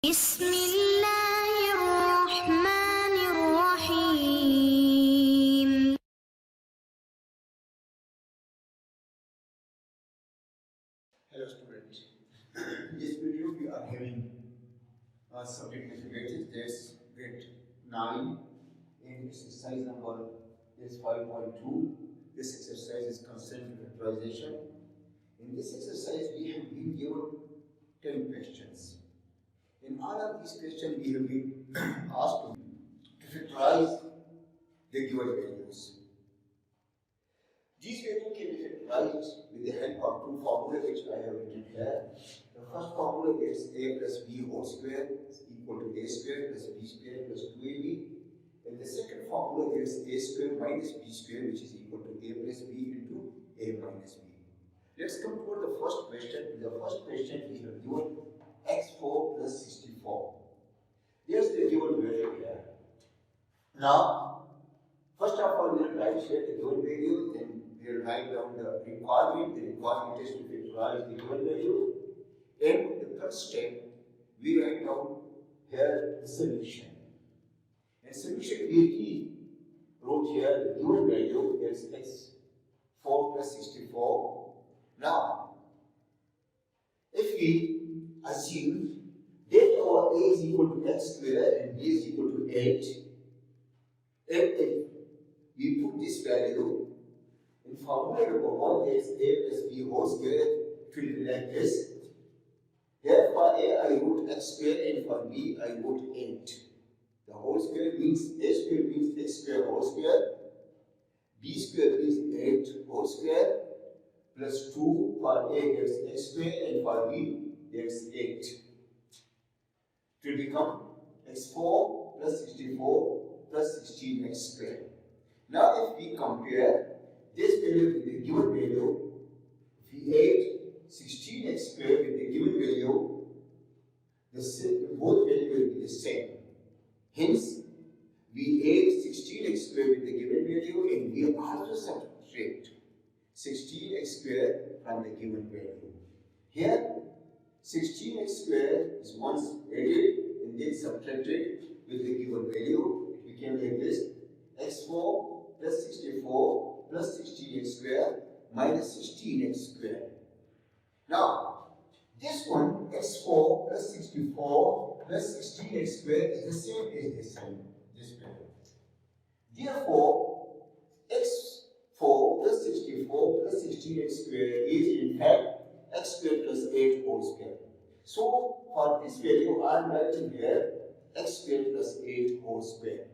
بسم الله الرحمن الرحيم. Hello students. In this video we are having a subject mathematics, that's grade 9 and exercise number is 5.2. This exercise is concept factorization. In this exercise we have been given 10 questions. In all of these questions we have been asked to factorize the given values. These values can be factorized with the help of two formulas which I have written here. The first formula is a plus b whole square is equal to a square plus b square plus 2ab. And the second formula is a square minus b square, which is equal to a plus b into a minus b. Let's come to the first question. In the first question we have given x4 plus 64. Here's the given value here. Now, first of all, we will write here the given value, then we will write down the requirement. The requirement is to factorize the given value. And the third step, we write down here the solution. And solution we wrote here the given value is x4 plus 64. Now, if we assume that our a is equal to x square and b is equal to 8, and if we put this value in formula number 1, that's a plus b whole square, it will be like this. Here for a I wrote x square and for b I wrote 8. The whole square means a square means x square whole square, b square means 8 whole square, plus 2 for a that's x square and for b that's 8. It will become x4 plus 64 plus 16x square. Now if we compare this value with the given value, if we add 16x square with the given value, both values will be the same. Hence, we add 16x square with the given value and we also subtract 16x square from the given value. Here, 16x square is once added and then subtracted with the given value. It became like this: x4 plus 64 plus 16x square minus 16x square. Now, this one, x4 plus 64 plus 16x square is the same as this value. Therefore, x4 plus 64 plus 16x square is in fact x square plus 8 whole square. So, for this value, I am writing here x square plus 8 whole square.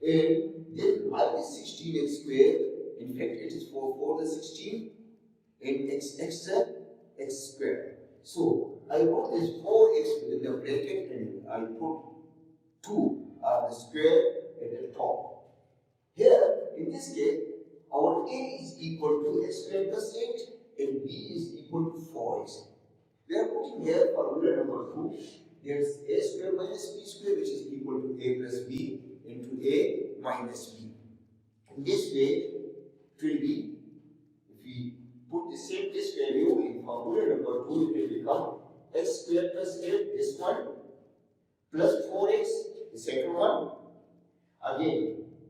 And then minus 16x square, in fact it is 4 the 16, and x square. So I put this 4x within the bracket and I put 2 the square at the top. Here, in this case, our a is equal to x square plus 8 and b is equal to 4x. We are putting here formula number 2. There's a square minus b square, which is equal to a plus b into a minus b. In this way, it will be, if we put this value in formula number 2, it will become x square plus 8, this one, plus 4x, the second one. Again,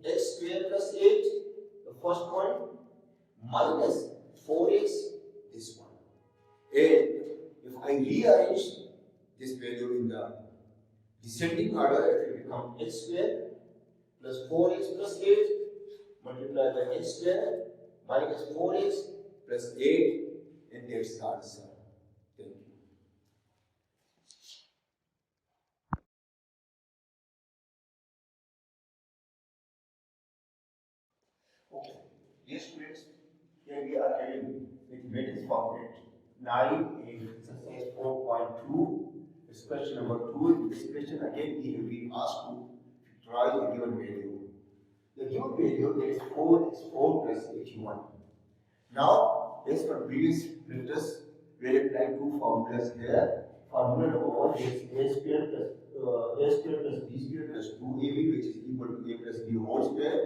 x square plus 8, the first one, minus 4x, this one. And if I rearrange this value in the descending order, it will become x square plus 4x plus 8 multiplied by x square minus 4x plus 8, and that's the answer. Thank you. Okay, dear students, here we are having mathematics for grade 9 in exercise 4.2. This question number 2. In this question again we have been asked to factorize the given value. The given value is 4x4 plus 81. Now, as per previous practice, we are applying two formulas here. Formula number 1 is a square plus b square plus 2ab, which is equal to a plus b whole square.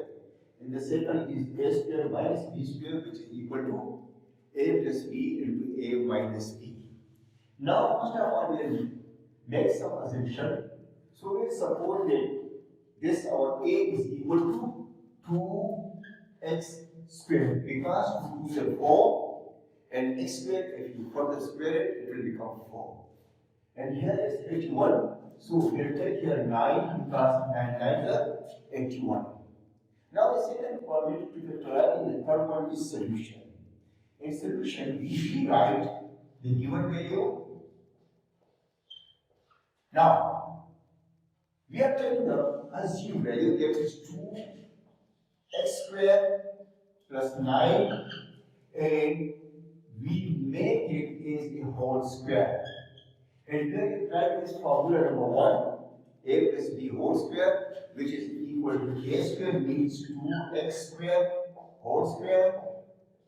And the second is a square minus b square, which is equal to a plus b into a minus b. Now, first of all, we will make some assumption. So we suppose that this our a is equal to 2x squared because 2 is 4 and x squared, if you further square it, it will become 4. And here is 81. So we'll take here 9 because 9 9 is 81. Now the second formula to factorize and the third one is solution. In solution, we rewrite the given value. Now, we are taking the assumed value that is 2x squared plus 9 and we make it as a whole square. And then you write this formula number 1, a plus b whole square, which is equal to a square means 2x square whole square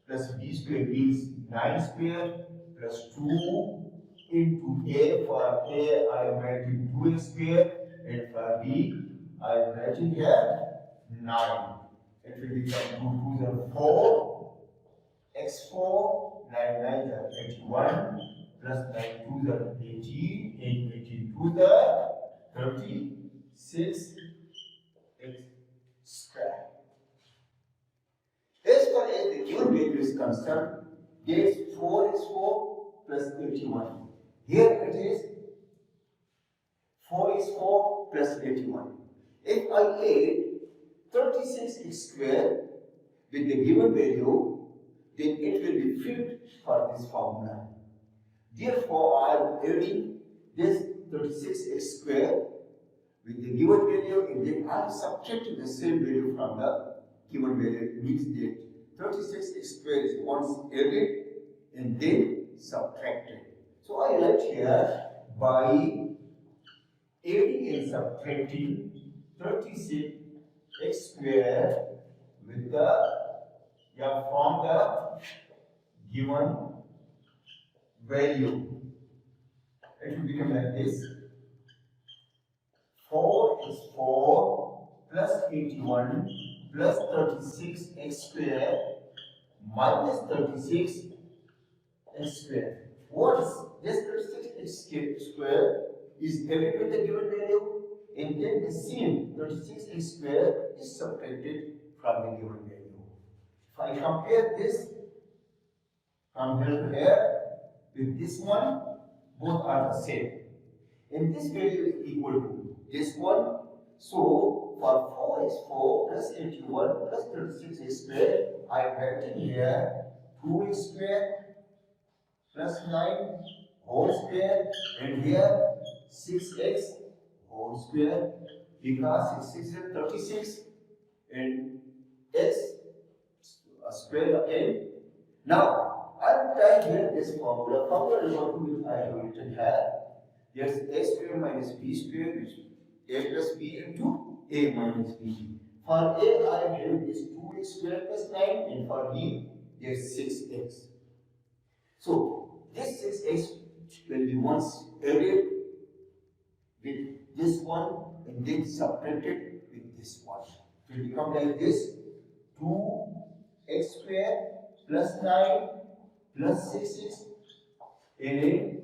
plus b square means 9 square plus 2 into a. For a I am writing 2x square and for b I am writing here 9. It will become 2 2 4 x4 9 9 is 81 plus 9 2 is 18 and 18 2 is 36 x square. As far as the given value is concerned, there is 4x4 plus 81. Here it is 4x4 plus 81. If I add 36x square with the given value, then it will be filled for this formula. Therefore, I am adding this 36x square with the given value and then I am subtracting the same value from the given value. It means that 36x square is once added and then subtracted. So I write here by adding and subtracting 36x square with the from the given value. It will become like this. 4 is 4 plus 81 plus 36x square minus 36x square. Once this 36x square is added with the given value, and then the same 36x square is subtracted from the given value. If I compare this from here to here with this one, both are the same. And this value is equal to this one. So for 4 is 4 plus 81 plus 36x square, I am writing here 2x square plus 9 whole square and here 6x whole square because 6 is 36 and x square again. Now I will type here this formula. Formula number 2 which I have written here. There's a square minus b square, which a plus b into a minus b. For a I am having this 2x square plus 9 and for b there's 6x. So this 6x will be once added with this one and then subtracted with this one. It will become like this: 2x square plus 9 plus 6x and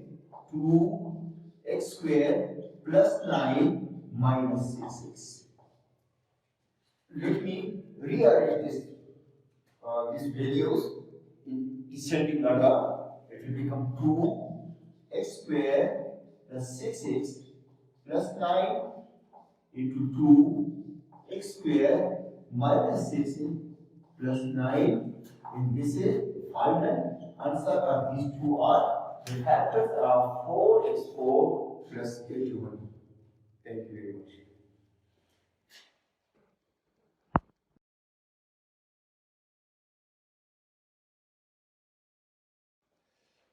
2x square plus 9 minus 6x. Let me rearrange these values in descending order. It will become 2x square plus 6x plus 9 into 2x square minus 6x plus 9. And this is final answer of these two are the factors are 4x4 plus 81. Thank you very much.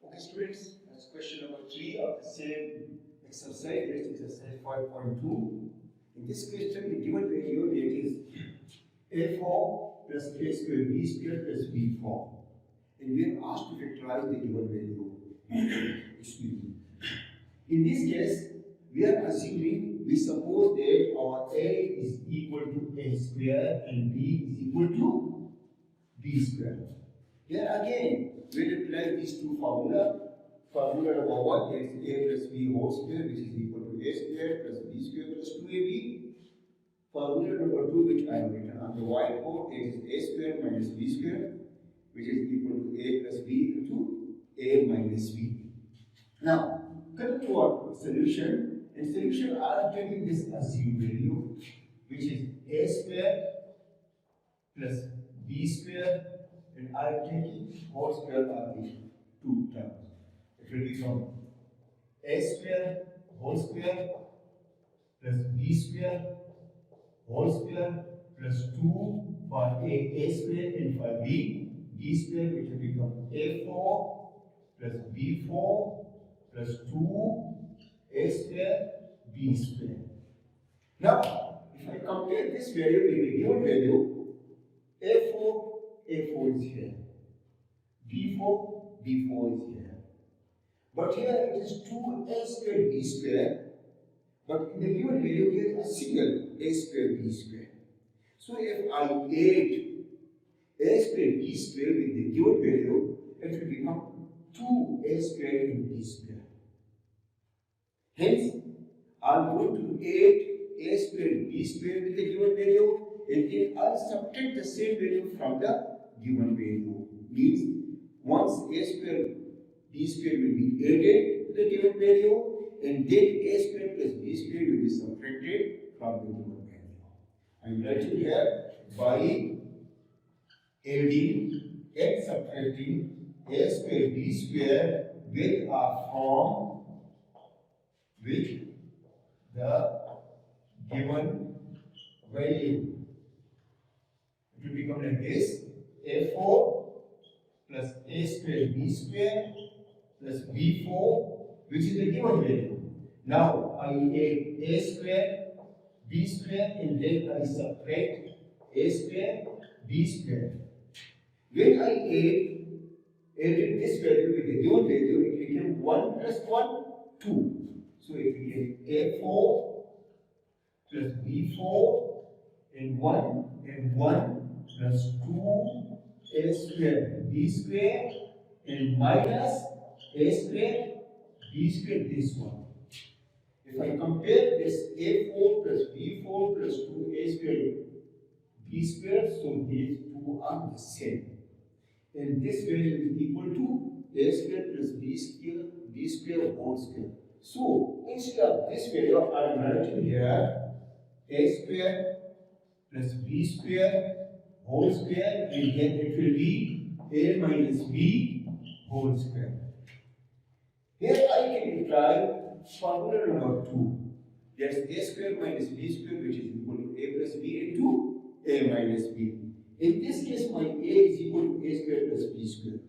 Okay, students, that's question number 3 of the same exercise. That is exercise 5.2. In this question, the given value is a4 plus a square b square plus b4. And we are asked to factorize the given value. Excuse me. In this case, we are assuming, we suppose that our a is equal to a square and b is equal to b square. Here again, we will apply these two formulas. formula number 1 is a plus b whole square, which is equal to a square plus b square plus 2ab. Formula number 2, which I have written on the whiteboard, is a square minus b square, which is equal to a plus b into a minus b. Now, coming to our solution, in solution I am taking this as u value, which is a square plus b square, and I am taking whole square of the two terms. It will become a square whole square plus b square whole square plus 2 for a square, and for b square, which will become a4 plus b4 plus 2 a square b square. Now, if I compare this value with the given value, a4 is here, b4 is here. But here it is 2a square b square, but in the given value here a single a square b square. So if I add a square b square with the given value, it will become 2a square into b square. Hence, I am going to add a square b square with the given value, and then I will subtract the same value from the given value. Means once a square b square will be added to the given value, and then a square plus b square will be subtracted from the given value. I am writing here by adding and subtracting a square b square with a form with the given value. It will become like this: a4 plus a square b square plus b4, which is the given value. Now I add a square b square, and then I subtract a square b square. When I added this value with the given value, it became 1 plus 1, 2. So it became a4 plus b4 and 1 plus 2 a square b square and minus a square b square, this one. If I compare this a4 plus b4 plus 2a square b square, so these two are the same. And this value is equal to a square plus b square whole square. So instead of this value, I am writing here a square plus b square whole square, and then it will be a minus b whole square. Here I can apply formula number 2. That's a square minus b square, which is equal to a plus b into a minus b. In this case, my a is equal to a square plus b square,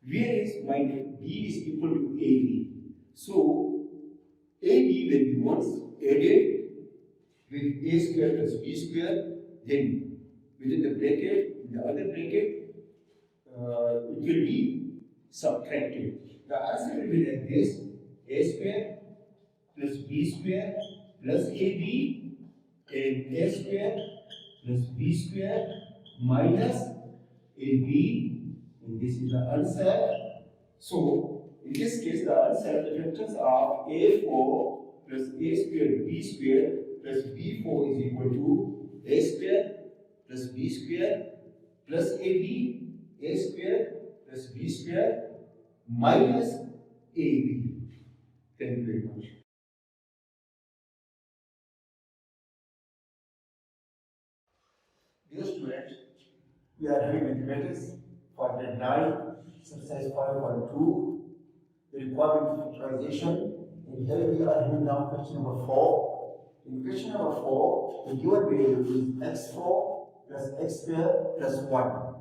whereas my b is equal to ab. So ab will be once added with a square plus b square, then within the bracket, in the other bracket, it will be subtracted. The answer will be like this: a square plus b square plus ab, and a square plus b square minus ab, and this is the answer. So in this case, the answer, the factors are a4 plus a square b square plus b4 is equal to a square plus b square plus ab, a square plus b square minus ab. Thank you very much. Dear students, we are doing mathematics for grade 9, exercise 5.2, the requirement factorization. And here we are doing now question number 4. In question number 4, the given value is x4 plus x square plus 1.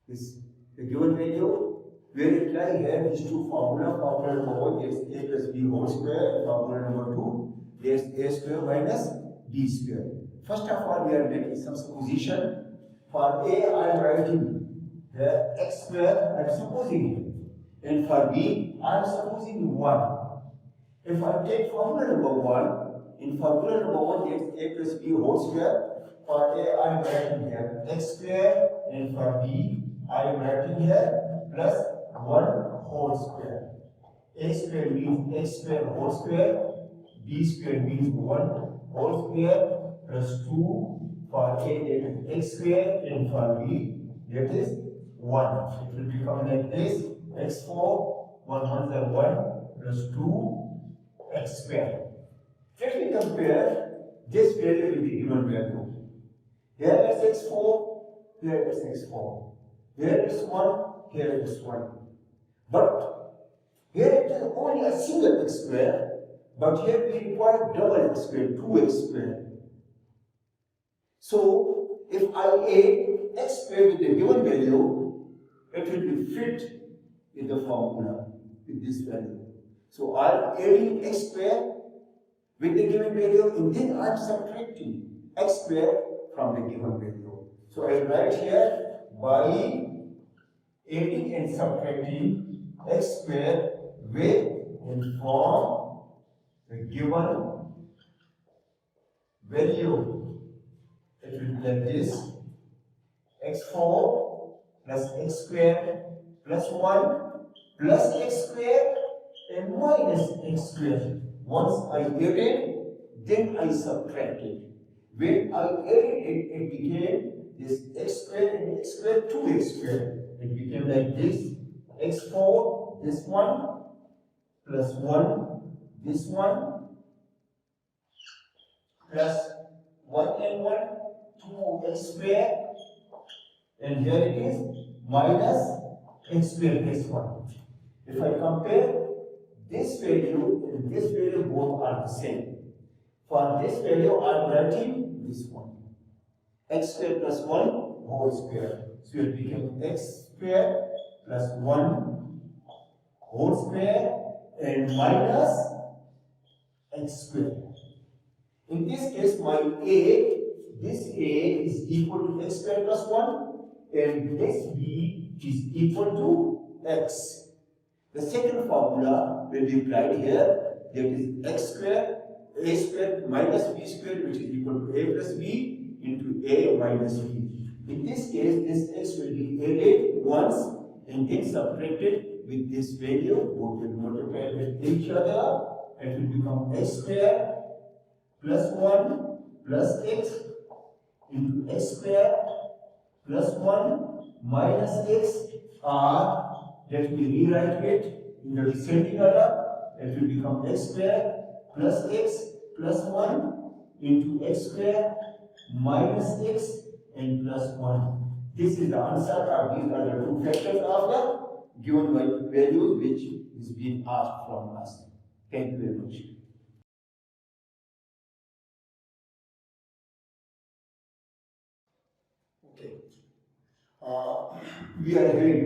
This is the given value. We will apply here these two formula. Formula number 1 is a plus b whole square, and formula number 2 is a square minus b square. First of all, we are making some supposition. For a, I am writing here x square, I am supposing it. And for b, I am supposing 1. If I take formula number 1, in formula number 1 is a plus b whole square. For a, I am writing here x square, and for b, I am writing here plus 1 whole square. A square means x square whole square. B square means 1 whole square plus 2 for A that is x square and for B that is 1. It will become like this x4 1 1 is 1 plus 2 x square. Let me compare this value with the given value. Here is x4, here is x4. Here is 1, here is 1. But here it is only a single x square. But here we require double x square, 2x square. So if I add x square with the given value, it will be fit with the formula, with this value. So I'm adding x square with the given value, and then I'm subtracting x square from the given value. So I write here by adding and subtracting x square with and from the given value. It will be like this x4 plus x square plus 1 plus x square and minus x square. Once I added, then I subtracted. When I added it, it became this x square and x square 2x square. It became like this x4, this one, plus 1, this one, plus 1 and 1, 2x square, and here it is minus x square plus 1. If I compare this value and this value, both are the same. For this value, I am writing this one. X square plus 1 whole square. So it becomes x square plus 1 whole square and minus x square. In this case, my a, this a is equal to x square plus 1 and this b is equal to x. The second formula will be applied here, that is x square, a square minus b square, which is equal to a plus b into a minus b. In this case, this x will be added once and then subtracted with this value. Both will multiply with each other and it will become x square plus 1 plus x into x square plus 1 minus x, or let me rewrite it in the descending order. It will become x square plus x plus 1 into x square minus x and plus 1. This is the answer, or these are the two factors of the given values which is being asked from us. Thank you very much. Okay. We are having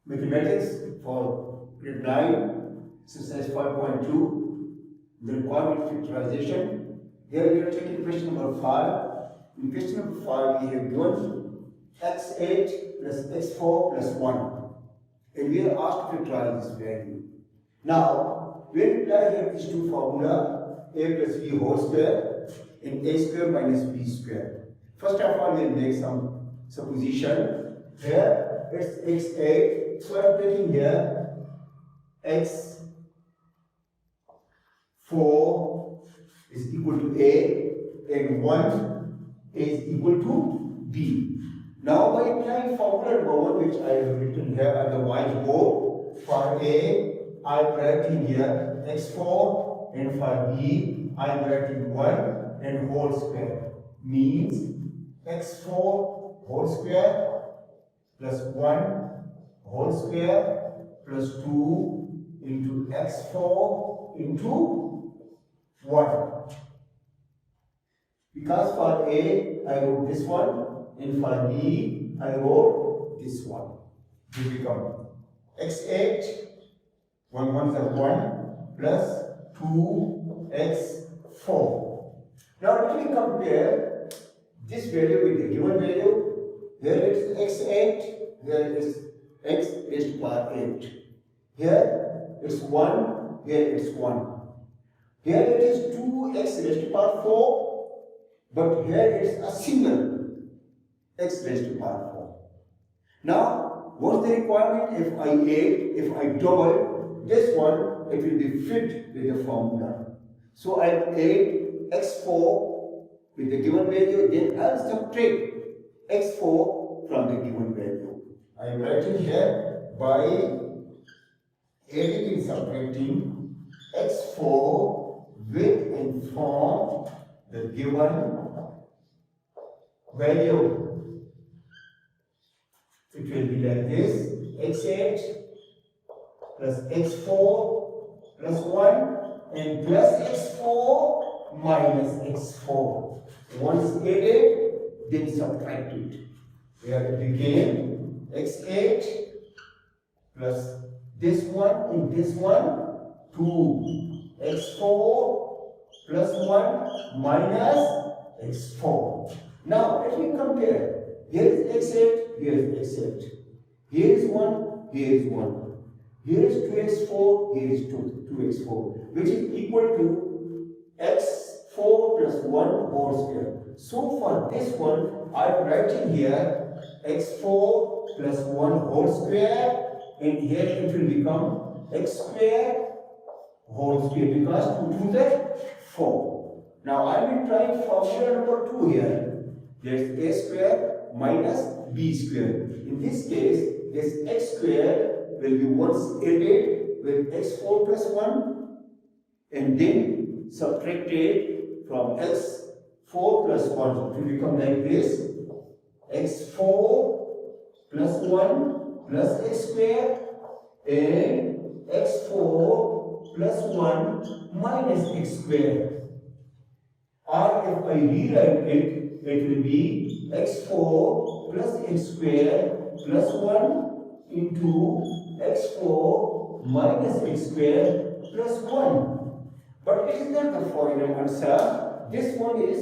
mathematics for grade 9, exercise 5.2, the requirement factorization. Here we are taking question number 5. In question number 5, we have given x8 plus x4 plus 1. And we are asked to factorize this value. Now, we will apply here these two formula, a plus b whole square and a square minus b square. First of all, we will make some supposition. Here, it's x8, so I am taking here x4 is equal to a and 1 is equal to b. Now by applying formula number 1, which I have written here on the whiteboard, for a I am writing here x4 and for b I am writing 1 and whole square, means x4 whole square plus 1 whole square plus 2 into x4 into 1. Because for a I wrote this one and for b I wrote this one. They become x8 1 1 is 1 plus 2x4. Now let me compare this value with the given value. Here it is x8, here it is x raised to power 8. Here it's 1, here it's 1. Here it is 2x raised to power 4, but here it's a single x raised to power 4. Now what's the requirement? If I add, if I double this one, it will be fit with the formula. So I'll add x4 with the given value, then I'll subtract x4 from the given value. I am writing here by adding and subtracting x4 with and from the given value. It will be like this: x8 plus x4 plus 1 and plus x4 minus x4. Once added, then subtracted. We have to begin x8 plus this one and this one, 2 x4 plus 1 minus x4. Now let me compare. Here is x8, here is x8. Here is 1, here is 1. Here is 2x4, here is 2x4, which is equal to x4 plus 1 whole square. So for this one, I am writing here x4 plus 1 whole square, and here it will become x square whole square, because 2 to the 4. Now I will try formula number 2 here. That's a square minus b square. In this case, this x square will be once added with x4 plus 1 and then subtracted from x4 plus 1. It will become like this: x4 plus 1 plus x square and x4 plus 1 minus x square. Or if I rewrite it, it will be x4 plus x square plus 1 into x4 minus x square plus 1. But it is not the final answer. This one is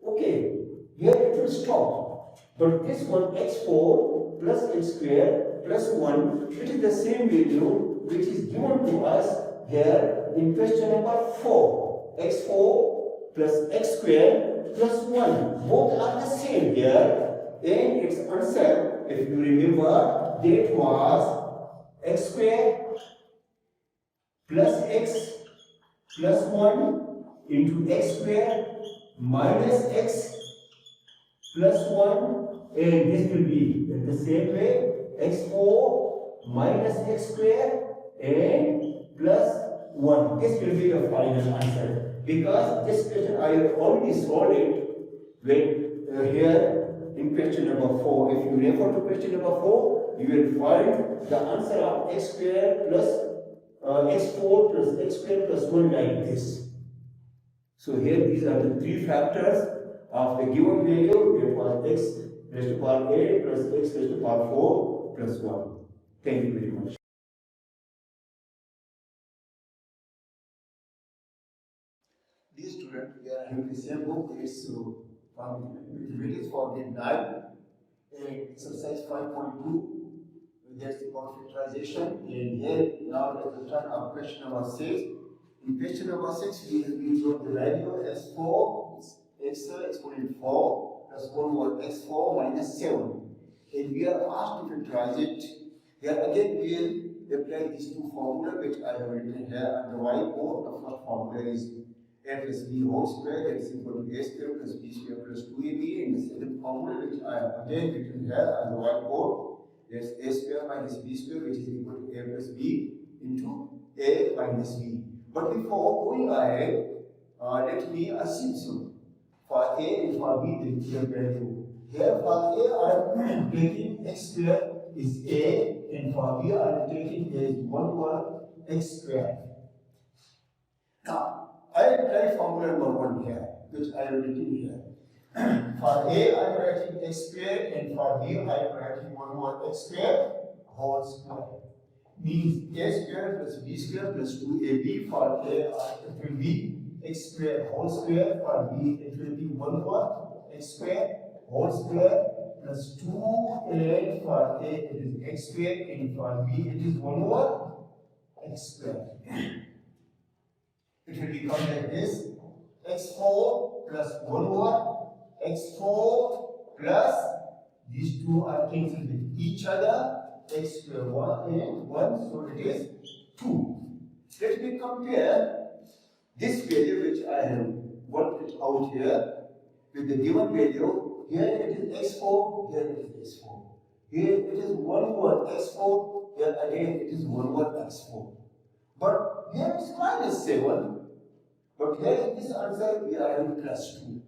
okay. Here it will stop. But this one, x4 plus x square plus 1, it is the same value which is given to us here in question number 4. x4 plus x square plus 1. Both are the same here. And its answer, if you remember, that was x square plus x plus 1 into x square minus x plus 1, and this will be in the same way x4 minus x square and plus 1. This will be the final answer, because this question I have already solved it when here in question number 4. If you refer to question number 4, you will find the answer of x square plus x4 plus x square plus 1 like this. So here these are the three factors of the given value. It was x raised to power 8 plus x raised to power 4 plus 1. Thank you very much. Dear student, we are having the same book. It's mathematics for grade 9 and exercise 5.2. That's the factorization. And here now let us turn our question number 6. In question number 6, we got the value as 4, x exponent 4 plus 1 over x4 minus 7. And we are asked to factorize it. Here again we will apply these two formulas which I have written here on the whiteboard. The first formula is a plus b whole square, that is equal to a square plus b square plus 2ab. And the second formula which I have again written here on the whiteboard, that's a square minus b square, which is equal to a plus b into a minus b. But before going ahead, let me assume so. For a and for b, the given value. Here for a, I am taking x square is a, and for b, I am taking as 1 over x square. Now, I will try formula number 1 here, which I have written here. For a, I am writing x square, and for b, I am writing 1 over x square whole square. Means a square plus b square plus 2ab. For a, it will be x square whole square. For b, it will be 1 over x square whole square plus 2, and for a, it is x square, and for b, it is 1 over x square. It will become like this: x4 plus 1 over x4 plus these two are cancelled with each other, x square 1 and 1, so it is 2. Let me compare this value which I have worked it out here with the given value. Here it is x4, here it is x4. Here it is 1 over x4, here again it is 1 over x4. But here is minus 7, but here in this answer we are having plus 2.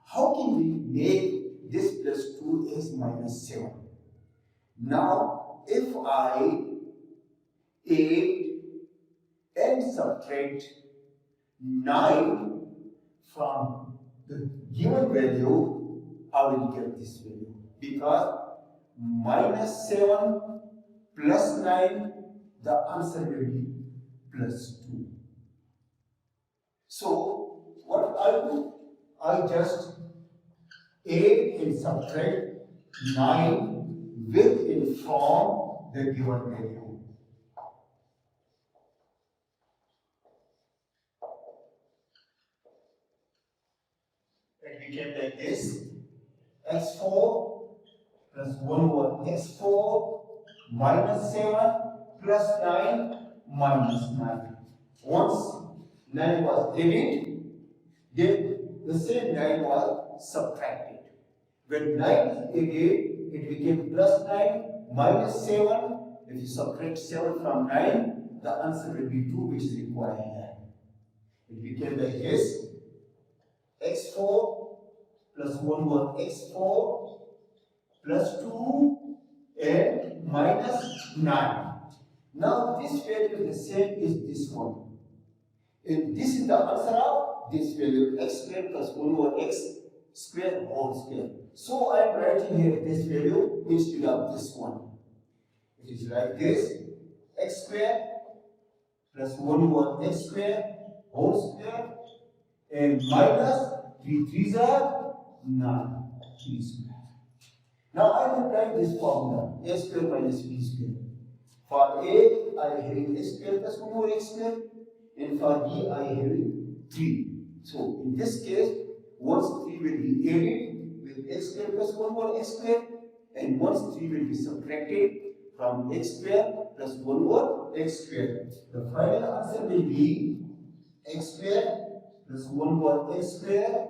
How can we make this plus 2 as minus 7? Now, if I add and subtract 9 from the given value, I will get this value. Because minus 7 plus 9, the answer will be plus 2. So, what I do? I just add and subtract 9 with and from the given value. It became like this: x4 plus 1 over x4 minus 7 plus 9 minus 9. Once 9 was added, then the same 9 was subtracted. When 9 is added, it became plus 9 minus 7. If you subtract 7 from 9, the answer will be 2, which is required here. It became like this: x4 plus 1 over x4 plus 2 and minus 9. Now this value is the same as this one. And this is the answer of this value: x squared plus 1 over x squared whole square. So I am writing here this value instead of this one. It is like this: x squared plus 1 over x squared whole square and minus 3 3s are 9, 3 square. Now I am applying this formula: a square minus b square. For a, I am having x square plus 1 over x square, and for b, I am having 3. So in this case, once 3 will be added with x square plus 1 over x square, and once 3 will be subtracted from x square plus 1 over x square. The final answer will be x square plus 1 over x square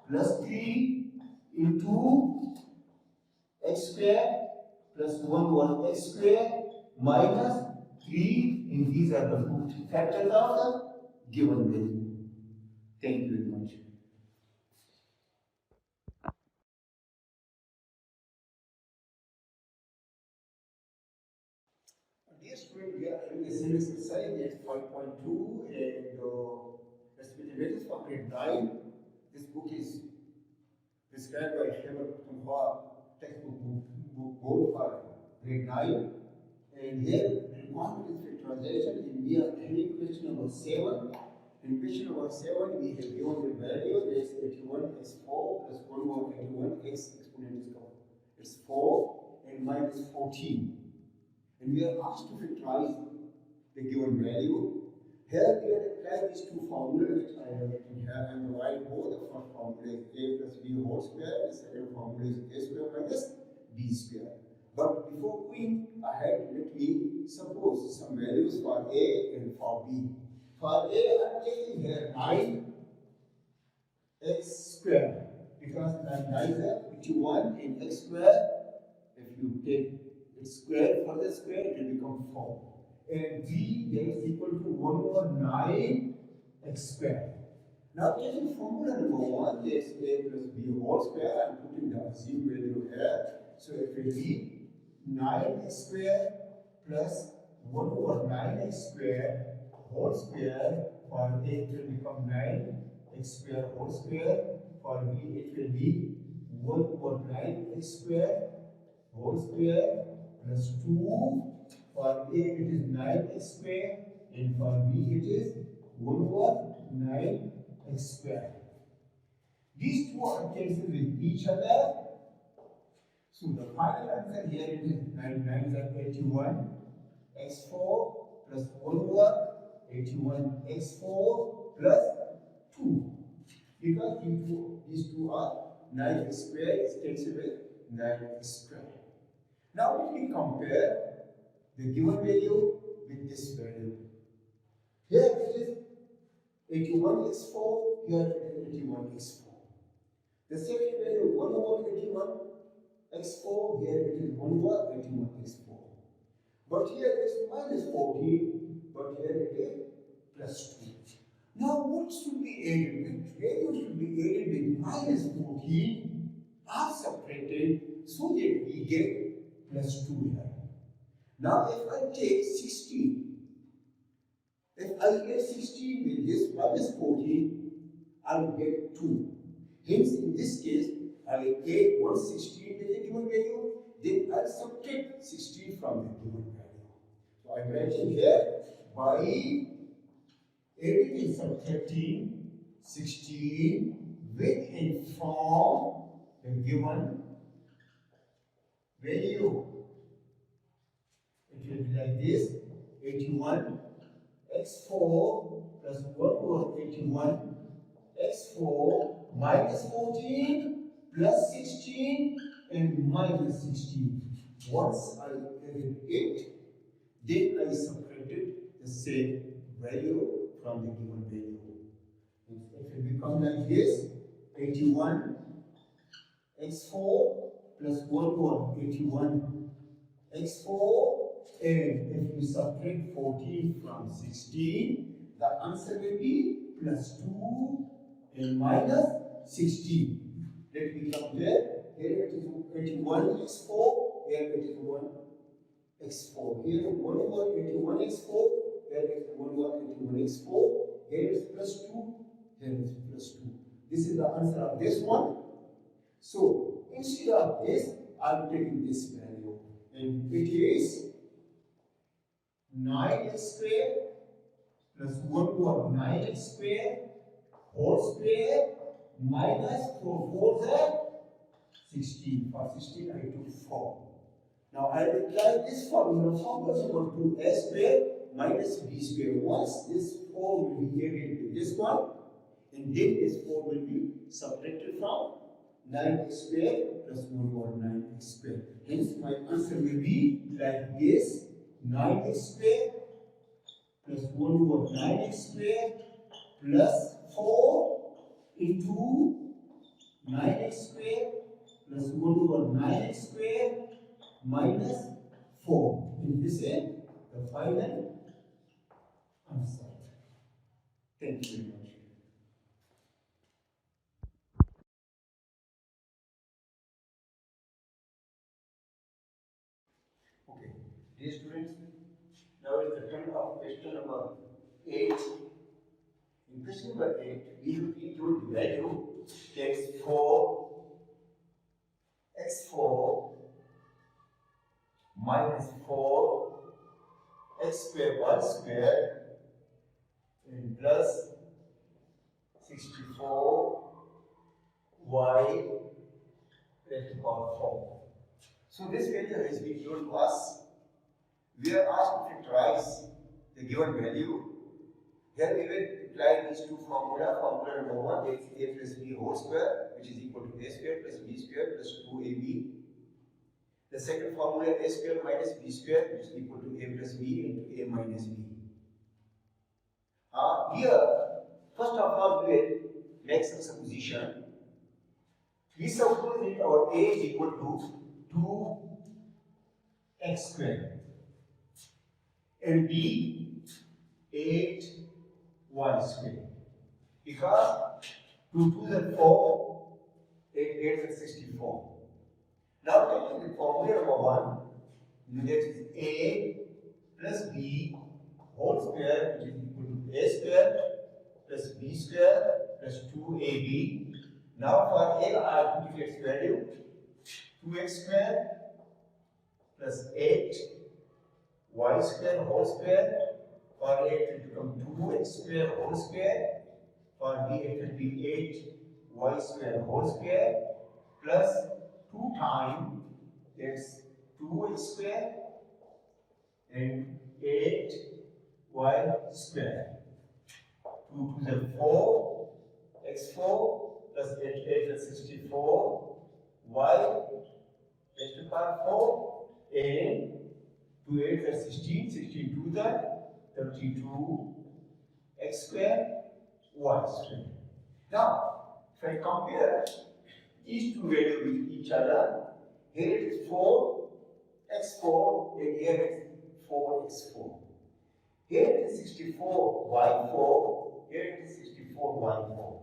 plus 3 into x square plus 1 over x square minus 3, and these are the two factors of the given value. Thank you very much. Dear student, we are having the same exercise at 5.2, and let's be the latest for grade 9. This book is prescribed by Herbert Tumha, textbook board for grade 9. And here, requirement is factorization, and we are having question number 7. In question number 7, we have given the value that is 81x4 plus 1 over 81x exponent is called. It's 4 and minus 14. And we are asked to factorize the given value. Here we have applied these two formulas which I have written here on the whiteboard. The first formula is a plus b whole square, the second formula is a square minus b square. But before going ahead, let me suppose some values for a and for b. For a, I am taking here 9 x square, because 9 is 51 in x square. If you take its square for the square, it will become 4. And b is equal to 1 over 9 x square. Now taking formula number 1, that is a plus b whole square, I am putting the assumed value here. So it will be 9x square plus 1 over 9x square whole square. For a, it will become 9x square whole square. For b, it will be 1 over 9x square whole square plus 2. For a, it is 9x square, and for b, it is 1 over 9x square. These two are cancelled with each other. So the final answer here it is 9 9 is 81 x4 plus 1 over 81 x4 plus 2. Because these two are 9x square is cancelled with 9x square. Now let me compare the given value with this value. Here it is 81x4, here it is 81x4. The second value 1 over 81x4, here it is 1 over 81x4. But here it is minus 14, but here it is plus 2. Now what should be added? Which value should be added with minus 14 are separated so that we get plus 2 here. Now if I take 16, if I get 16 with this minus 14, I will get 2. Hence, in this case, I will add 116 with the given value, then I will subtract 16 from the given value. So I mentioned here, by adding and subtracting 16 with and from the given value. It will be like this, 81 x4 plus 1 over 81 x4 minus 14 plus 16 and minus 16. Once I added it, then I subtracted the same value from the given value. It will become like this, 81 x4 plus 1 over 81 x4, and if we subtract 14 from 16, the answer will be plus 2 and minus 16. Let me compare. Here it is 81 x4, here it is 1 x4. Here 1 over 81 x4, here it is 1 over 81 x4. Here is plus 2, here is plus 2. This is the answer of this one. So instead of this, I am taking this value, and it is 9x square plus 1 over 9x square whole square minus 4 4 16. For 16 I took 4. Now I will apply this formula. Formula is equal to a square minus b square. Once this 4 will be added to this one, and then this 4 will be subtracted from 9x square plus 1 over 9x square. Hence my answer will be like this, 9x square plus 1 over 9x square plus 4 into 9x square plus 1 over 9x square minus 4. And this is the final answer. Thank you very much. Okay, dear students, now is the turn of question number 8. In question number 8, we have included the value that is 4 x4 minus 4 x square 1 square and plus 64 y raised to power 4. So this value has been given to us. We are asked to factorize the given value. Here we will apply these two formula. Formula number 1 is a plus b whole square, which is equal to a square plus b square plus 2ab. The second formula, a square minus b square, which is equal to a plus b into a minus b. Here, first of all, we will make some supposition. We suppose that our a is equal to 2x square and b 8y square, because 2 2 is 4, 8 8 is 64. Now taking the formula number 1, that is a plus b whole square, which is equal to a square plus b square plus 2ab. Now for a, I have to take its value, 2x square plus 8 y square whole square. For a, it will become 2x square whole square. For b, it will be 8y square whole square plus 2 times, that's 2x square and 8y square. 2 to the 4, x4 plus 8 is 64, y raised to power 4, and 2 8 is 16, 16 2 the 32 x square y square. Now, if I compare these two values with each other, here it is 4 x4 and here it is 4x4. Here it is 64y4, here it is 64y4.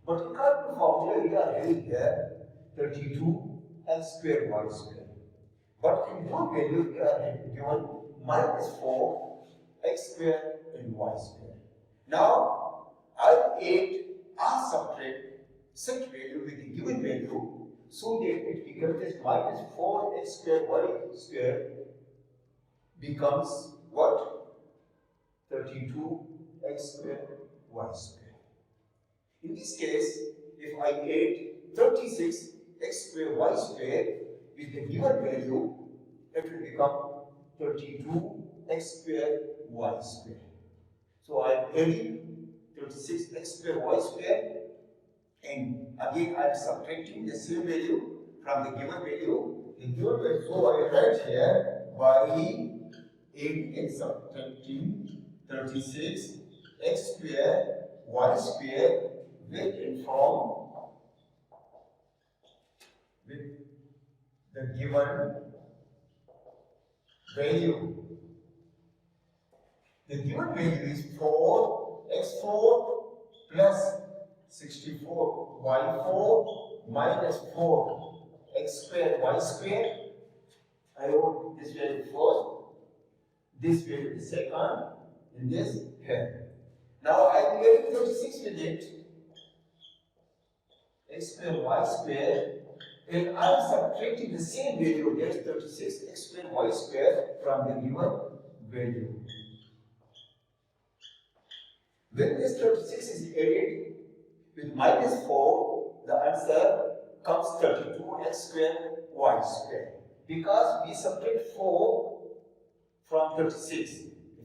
But according to formula, we are having here 32 x square y square. But in both values, we are given minus 4 x square and y square. Now, I add or subtract such value with the given value so that it becomes as minus 4 x square y square becomes what? 32 x square y square. In this case, if I add 36 x square y square with the given value, it will become 32 x square y square. So I am adding 36 x square y square, and again I am subtracting the same value from the given value. The given value, so I write here by adding and subtracting 36 x square y square with and from with the given value. The given value is 4x4 plus 64y4 minus 4x square y square. I wrote this value first, this value the second, and this here. Now I am getting 36 with it, x square y square, and I am subtracting the same value, that's 36 x square y square from the given value. When this 36 is added with minus 4, the answer comes 32 x square y square. Because we subtract 4 from 36.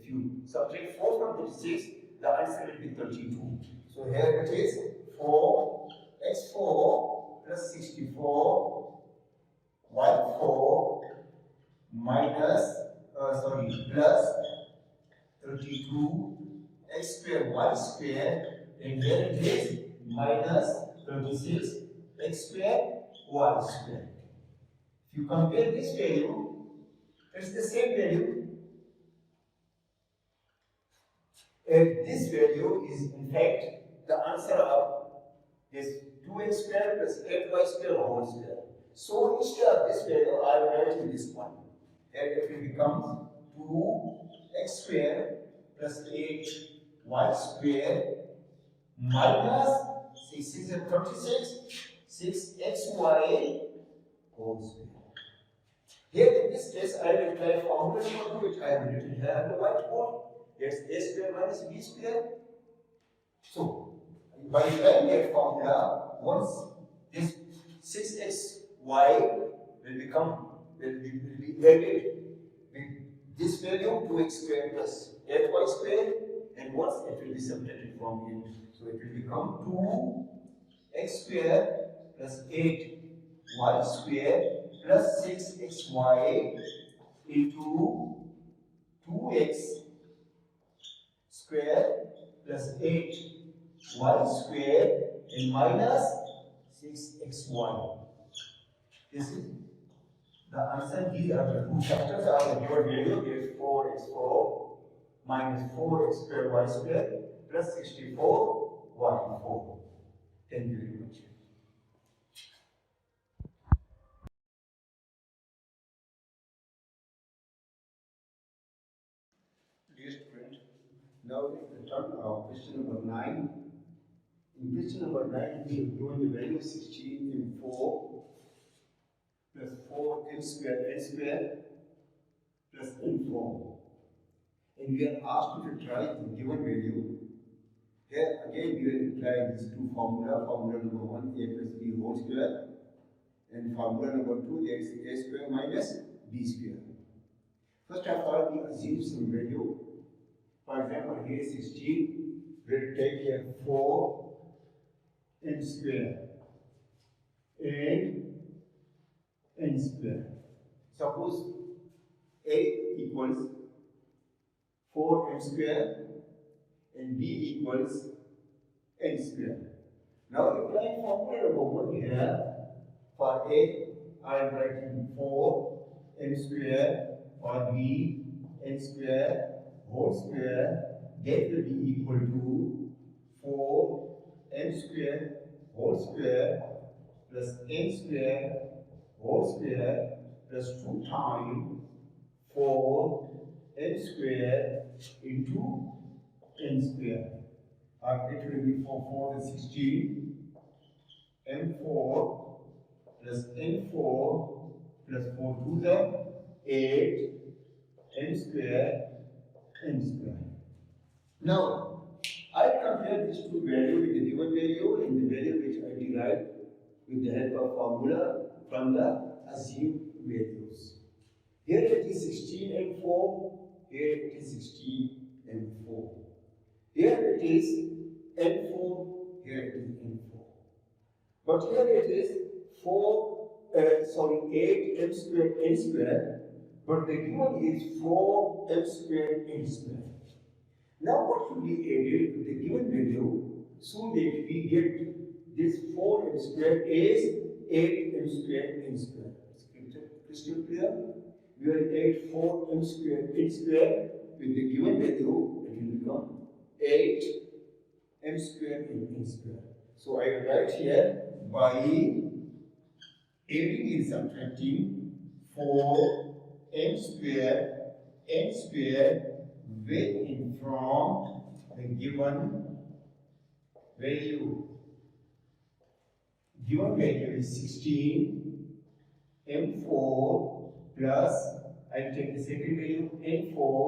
If you subtract 4 from 36, the answer will be 32. So here it is 4x4 plus 64 y4 minus, plus 32 x square y square, and here it is minus 36 x square y square. If you compare this value, it's the same value, and this value is in fact the answer of this 2x square plus 8y square whole square. So instead of this value, I am writing this one, and it will become 2x square plus 8y square minus 6 is 36, 6xy whole square. Here in this case, I will apply formula number 2, which I have written here on the whiteboard. That's a square minus b square. So, by applying that formula, once this 6xy will be added with this value 2x square plus 8y square, and once it will be subtracted from it. So it will become 2x square plus 8y square plus 6xy into 2x square plus 8y square and minus 6xy. This is the answer. These are the two factors of the given value. Is 4x4 minus 4x square y square plus 64y4. Thank you very much. Dear student, now is the turn of question number 9. In question number 9, we have given the value 16 in 4 plus 4 n square plus n4. And we are asked to try the given value. Here again we will apply these two formula. Formula number 1, a plus b whole square, and formula number 2, that is a square minus b square. First of all, we assume some value. For example, here 16, we will take here 4 n square and n square. Suppose A equals 4m square and B equals n square. Now applying formula number 1 here. For A, I am writing 4m square. For B, n square whole square. That will be equal to 4m square whole square plus n square whole square plus 2 times 4m square into n square. It will be 4 is 16, m4 plus n4 plus 4 to the 8, n square, n square. Now, I compare these two values with the given value and the value which I derived with the help of formula from the assumed values. Here it is 16 and 4, here it is 16 and 4. Here it is n4, here it is n4. But here it is 8 m squared n squared, but the given is 4 m squared n squared. Now what should be added to the given value so that we get this 4 m squared is 8 m squared n squared? Crystal clear? We will add 4 m squared n squared with the given value, it will become 8 m squared n squared. So I will write here by adding and subtracting 4 m squared n squared with in from the given value. Given value is 16 m4 plus, I will take the second value n4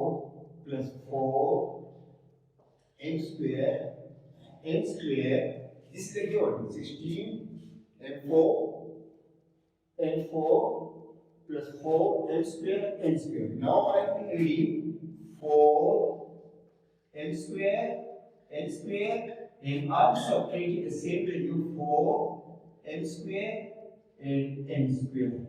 plus 4 n squared n squared. This is the given 16 m4 n4 plus 4 n squared n squared. Now I am adding 4 n squared n squared and I am subtracting the same value 4 n squared and n squared.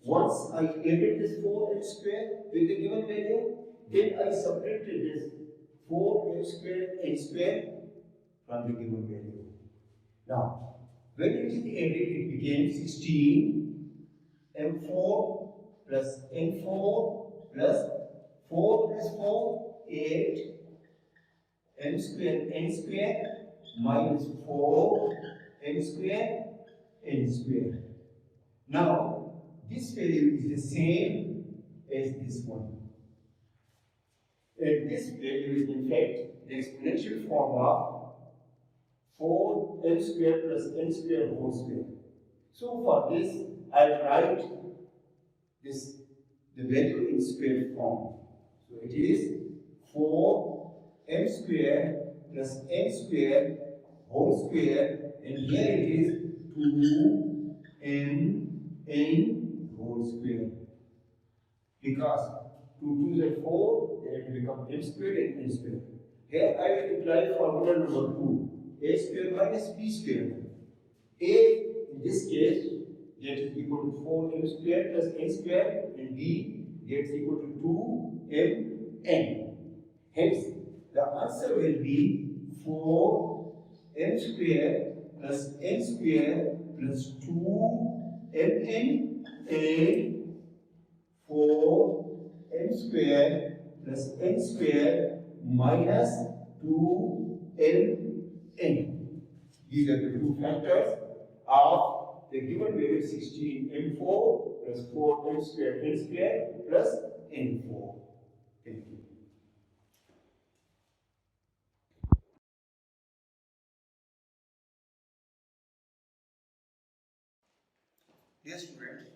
Once I added this 4 n squared with the given value, then I subtracted this 4 n squared n squared from the given value. Now, when it is added, it became 16 m4 plus n4 plus 4 plus 4, 8 m squared n squared minus 4 n squared n squared. Now, this value is the same as this one. And this value is in fact the exponential form of 4 n squared plus n squared whole square. So for this, I'll write this the value in square form. So it is 4 m squared plus n squared whole square, and here it is 2 n whole square. Because 2 to the 4, then it will become m squared and n squared. Here I will apply formula number 2. A square minus b square. A in this case that is equal to 4m square plus n square, and b that is equal to 2mn. Hence the answer will be 4m square plus n square plus 2mn and 4m square plus n square minus 2mn. These are the two factors of the given value 16 m4 plus 4 m squared n squared plus n4. Thank you. Dear students,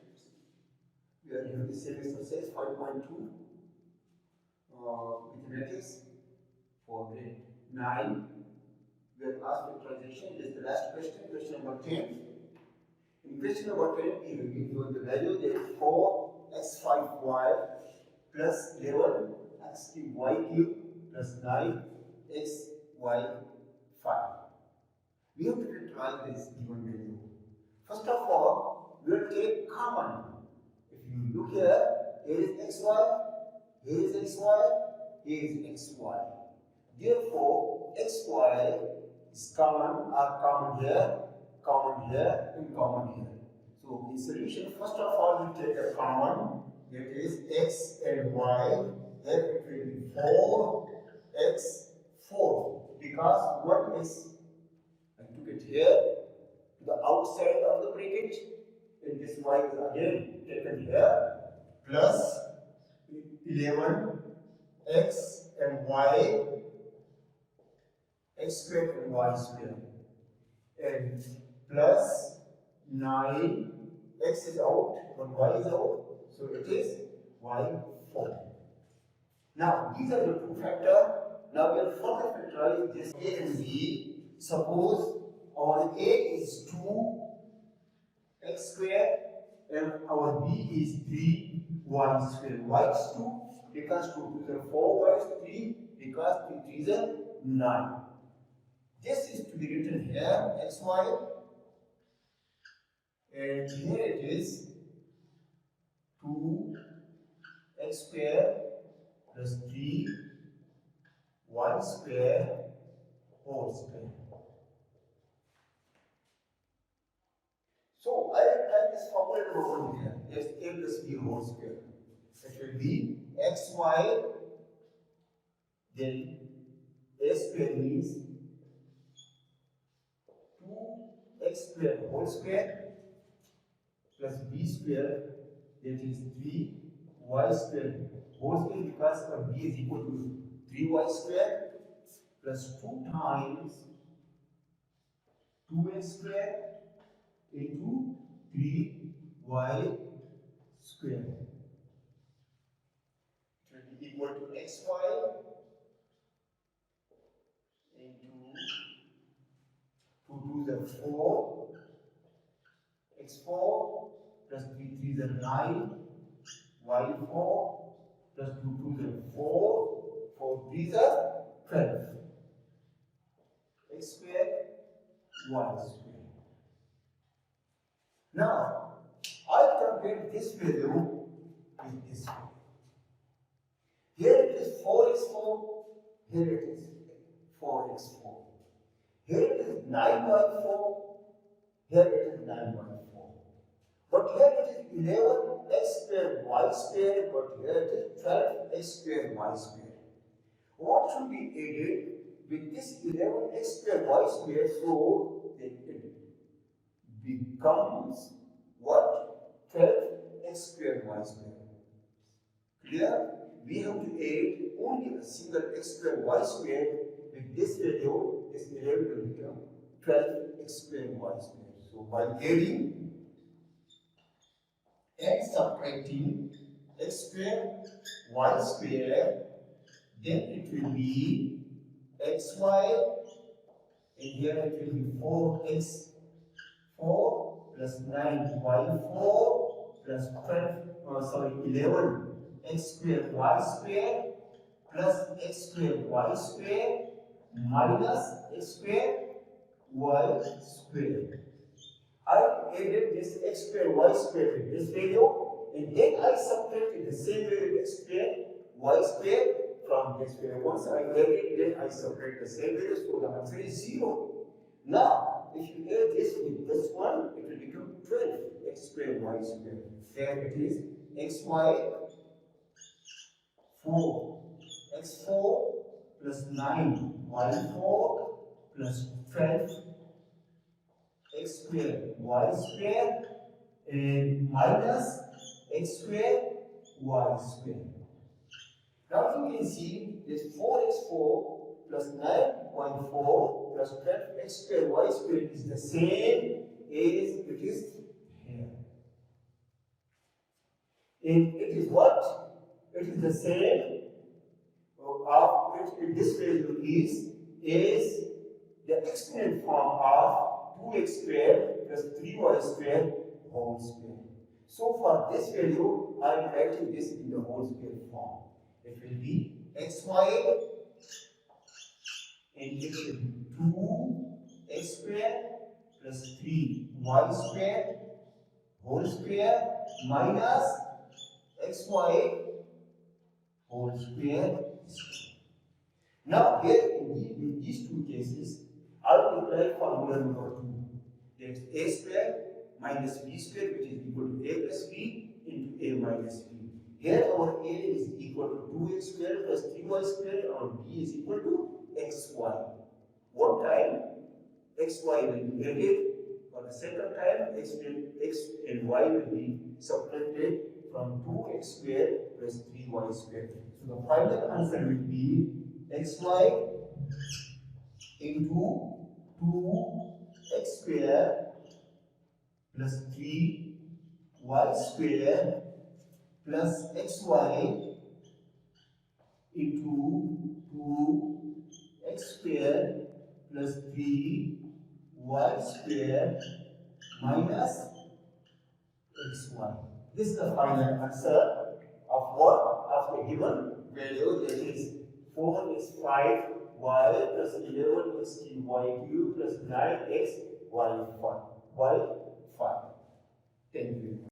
we are here with the same exercise 5.2 mathematics for grade 9. We have asked factorization. This is the last question, question number 10. In question number 10, we will give you the value that is 4x5y plus 11x3y cube plus 9xy5. We have to factorize this given value. First of all, we will take common. If you look here, here is xy, here is xy, here is xy. Therefore, xy is common, are common here, and common here. So in solution, first of all, we take a common, that is x and y. Then it will be 4x 4, because what is, I took it here to the outside of the bracket, and this y is again taken here, plus 11 x and y, x squared and y squared, and plus 9, x is out, but y is out, so it is y4. Now, these are the two factors. Now, we are further factorize this a and b. Suppose our a is 2x squared and our b is 3y squared. Y is 2 because 2 is 4, y is 3 because 3 is 9. This is to be written here, xy, and here it is 2x squared plus 3y squared whole square. So I will write this formula over here. Yes, a plus b whole square. It will be xy, then a square means 2x square whole square plus b square, that is 3y square whole square, because b is equal to 3y square plus 2 times 2x square into 3y square. It will be equal to xy into 2 to the 4, x4 plus 3 is 9, y4 plus 2 to the 4, 4 3 is 12, x square, y square. Now, I compare this value with this value. Here it is 4x4, here it is 4x4. Here it is 9y4, here it is 9y4. But here it is 11x squared y squared, but here it is 12x squared y squared. What should be added with this 11x squared y squared, so that it becomes what? 12x squared y squared. Clear? We have to add only a single x squared y squared. With this value, this 11 will become 12x squared y squared. So by adding and subtracting x squared y squared, then it will be xy, and here it will be 4x4 plus 9y4 plus 11 x squared y squared plus x squared y squared minus x squared y squared. I added this x squared y squared with this value, and then I subtracted the same value x squared y squared from this value. Once I add it, then I subtract the same value, so the answer is 0. Now, if you add this with this one, it will become 12 x squared y squared. There it is xy 4 x4 plus 9 y4 plus 12 x squared y squared and minus x squared y squared. Now you can see this 4x4 plus 9y4 plus 12x squared y squared is the same as it is here. And it is what? It is the same of which this value is the exponent form of 2x squared plus 3y squared whole square. So for this value, I am writing this in the whole square form. It will be xy into 2x squared plus 3y squared whole square minus xy whole square is 2. Now here in these two cases, I will apply formula number 2. That is a square minus b square, which is equal to a plus b into a minus b. Here our a is equal to 2x square plus 3y square, or b is equal to xy. One time xy will be added, or the second time x and y will be subtracted from 2x square plus 3y square. So the final answer will be xy into 2x square plus 3y square plus xy into 2x square plus 3y square minus xy. This is the final answer of what? Of the given value, that is 4x5y plus 11xy cube plus 9xy5. Thank you.